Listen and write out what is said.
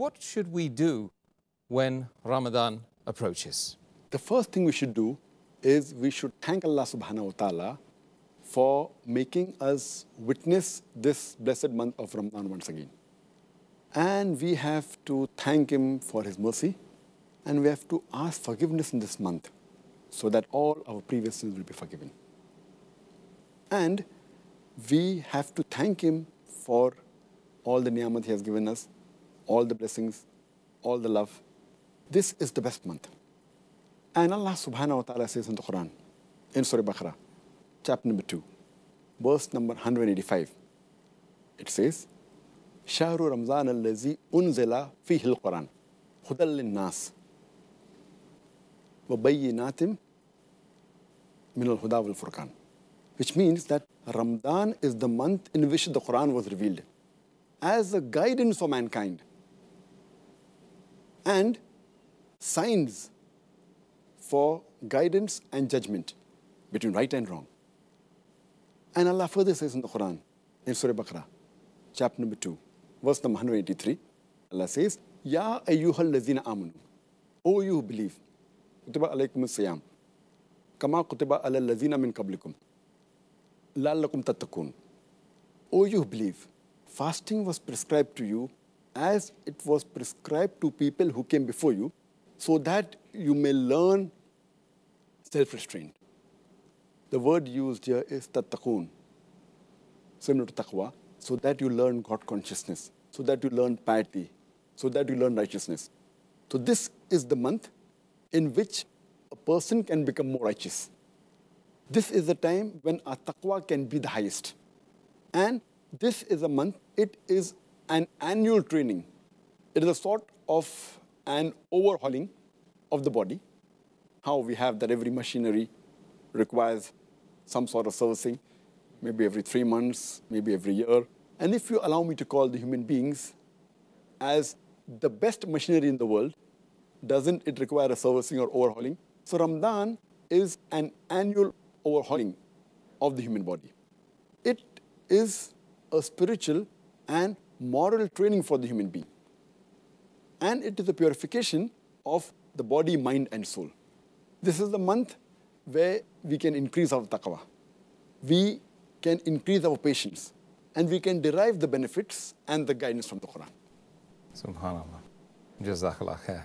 what should we do when Ramadan approaches? The first thing we should do is we should thank Allah subhanahu wa ta'ala for making us witness this blessed month of Ramadan once again. And we have to thank Him for His mercy, and we have to ask forgiveness in this month so that all our previous sins will be forgiven. And we have to thank Him for all the ni'amat He has given us, all the blessings, all the love. This is the best month. And Allah subhanahu wa ta'ala says in the Quran, in Surah Baqarah, chapter number 2, verse number 185, it says, Shahru Ramadhan allathee onzila feehi alqur-anu hudan lilnnasi wabayyinatin mina alhuda waalfurqan. Which means that Ramadan is the month in which the Quran was revealed as a guidance for mankind and signs for guidance and judgment between right and wrong. And Allah further says in the Quran, in Surah Baqarah, chapter number 2, verse number 183, Allah says, Ya ayyuhal lazina amanu, O you who believe, kutiba alaykum as-siyam, kama kutiba alal lazina min qablikum, la'allakum tattaqun. O you who believe, fasting was prescribed to you as it was prescribed to people who came before you, so that you may learn self-restraint. The word used here is tattaqun, similar to taqwa, so that you learn God consciousness, so that you learn piety, so that you learn righteousness. So this is the month in which a person can become more righteous. This is the time when our taqwa can be the highest. And this is a month, it is an annual training. It is a sort of an overhauling of the body. How we have that every machinery requires some sort of servicing, maybe every 3 months, maybe every year. And if you allow me to call the human beings as the best machinery in the world, doesn't it require a servicing or overhauling? So Ramadan is an annual overhauling of the human body. It is a spiritual and moral training for the human being. And it is a purification of the body, mind, and soul. This is the month where we can increase our taqwa. We can increase our patience. And we can derive the benefits and the guidance from the Quran. Subhanallah. Jazakallah khair.